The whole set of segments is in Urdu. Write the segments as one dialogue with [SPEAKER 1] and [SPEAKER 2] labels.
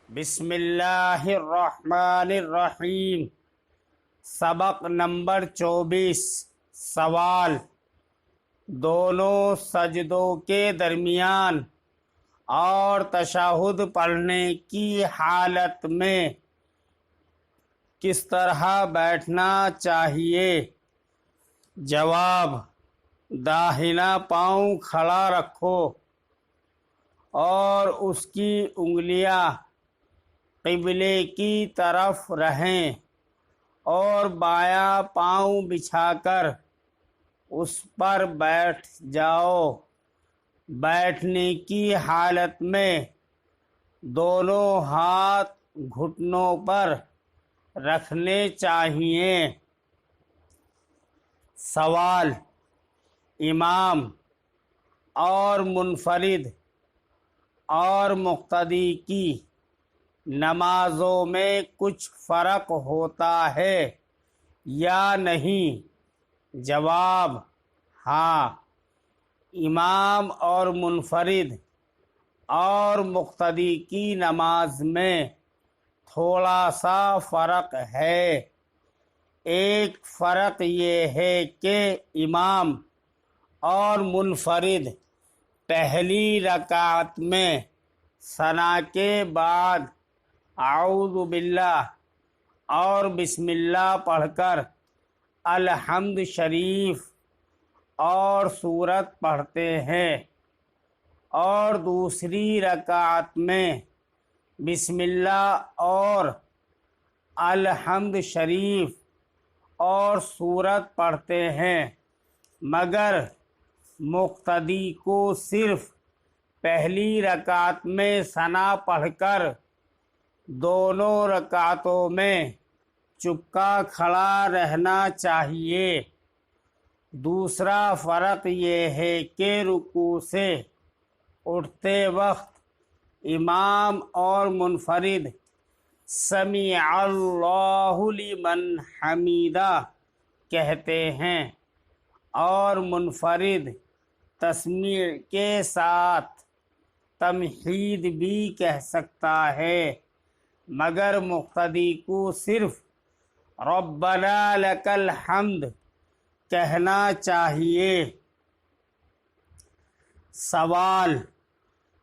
[SPEAKER 1] بسم اللہ الرحمن الرحیم۔ سبق نمبر 24۔ سوال: دونوں سجدوں کے درمیان اور تشہد پڑھنے کی حالت میں کس طرح بیٹھنا چاہیے؟ جواب: داہنا پاؤں کھڑا رکھو اور اس کی انگلیاں قبلے کی طرف رہیں اور بایاں پاؤں بچھا کر اس پر بیٹھ جاؤ۔ بیٹھنے کی حالت میں دونوں ہاتھ گھٹنوں پر رکھنے چاہیے۔ سوال: امام اور منفرد اور مقتدی کی نمازوں میں کچھ فرق ہوتا ہے یا نہیں؟ جواب: ہاں، امام اور منفرد اور مقتدی کی نماز میں تھوڑا سا فرق ہے۔ ایک فرق یہ ہے کہ امام اور منفرد پہلی رکعت میں ثنا کے بعد اعوذ باللہ اور بسم اللہ پڑھ کر الحمد شریف اور سورت پڑھتے ہیں، اور دوسری رکعت میں بسم اللہ اور الحمد شریف اور سورت پڑھتے ہیں، مگر مقتدی کو صرف پہلی رکعت میں ثنا پڑھ کر دونوں رکعتوں میں چپکا کھڑا رہنا چاہیے۔ دوسرا فرق یہ ہے کہ رکوع سے اٹھتے وقت امام اور منفرد سمیع اللہ لمن حمیدہ کہتے ہیں، اور منفرد تسمیع کے ساتھ تمہید بھی کہہ سکتا ہے، مگر مقتدی کو صرف ربنا لک الحمد کہنا چاہیے۔ سوال: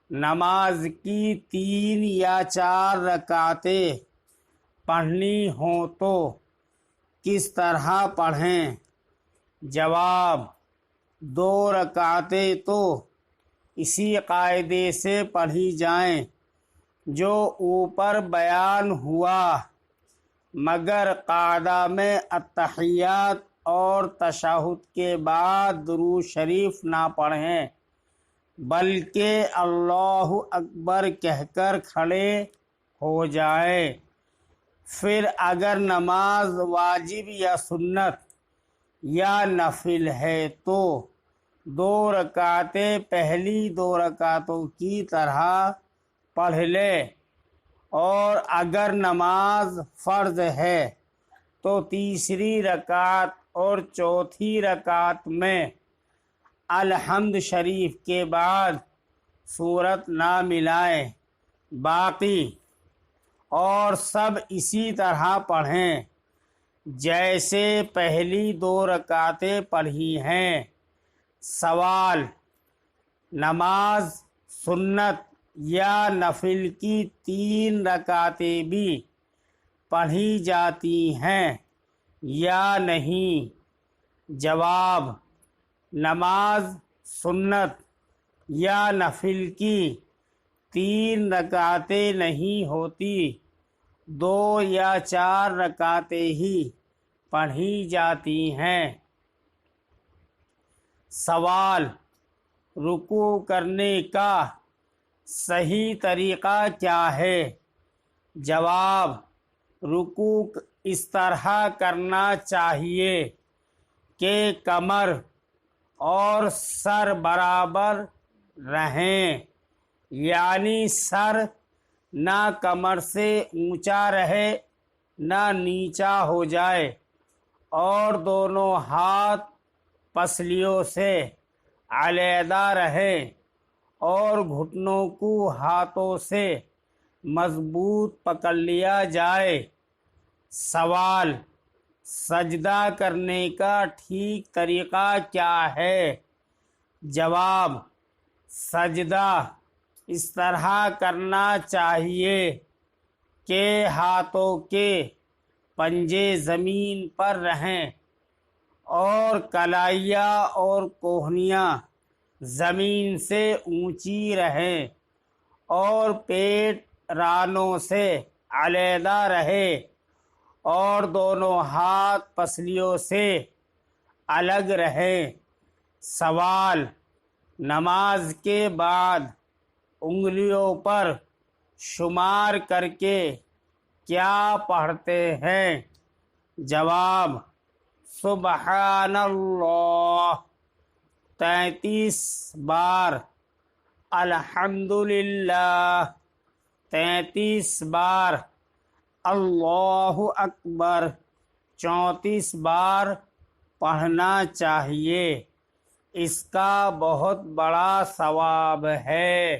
[SPEAKER 1] نماز کی 3 یا 4 رکعتیں پڑھنی ہوں تو کس طرح پڑھیں؟ جواب: 2 رکعتیں تو اسی قاعدے سے پڑھی جائیں جو اوپر بیان ہوا، مگر قاعدہ میں التحیات اور تشہد کے بعد درود شریف نہ پڑھیں، بلکہ اللہ اکبر کہہ کر کھڑے ہو جائیں۔ پھر اگر نماز واجب یا سنت یا نفل ہے تو 2 رکعتیں پہلی 2 رکعتوں کی طرح پڑھ لے، اور اگر نماز فرض ہے تو تیسری رکعت اور چوتھی رکعت میں الحمد شریف کے بعد سورت نہ ملائیں، باقی اور سب اسی طرح پڑھیں جیسے پہلی 2 رکعتیں پڑھی ہیں۔ سوال: نماز سنت یا نفل کی 3 رکعتیں بھی پڑھی جاتی ہیں یا نہیں؟ جواب: نماز سنت یا نفل کی 3 رکعتیں نہیں ہوتی، 2 یا 4 رکعتیں ہی پڑھی جاتی ہیں۔ سوال: رکوع کرنے کا صحیح طریقہ کیا ہے؟ جواب: رکوع اس طرح کرنا چاہیے کہ کمر اور سر برابر رہیں، یعنی سر نہ کمر سے اونچا رہے نہ نیچا ہو جائے، اور دونوں ہاتھ پسلیوں سے علیحدہ رہیں، اور گھٹنوں کو ہاتھوں سے مضبوط پکڑ لیا جائے۔ سوال: سجدہ کرنے کا ٹھیک طریقہ کیا ہے؟ جواب: سجدہ اس طرح کرنا چاہیے کہ ہاتھوں کے پنجے زمین پر رہیں اور کلائیاں اور کوہنیاں زمین سے اونچی رہیں اور پیٹ رانوں سے علیحدہ رہے اور دونوں ہاتھ پسلیوں سے الگ رہیں۔ سوال: نماز کے بعد انگلیوں پر شمار کر کے کیا پڑھتے ہیں؟ جواب: سبحان اللہ 33 بار، الحمدللہ 33 بار، اللہ اکبر 34 بار پڑھنا چاہیے۔ اس کا بہت بڑا ثواب ہے۔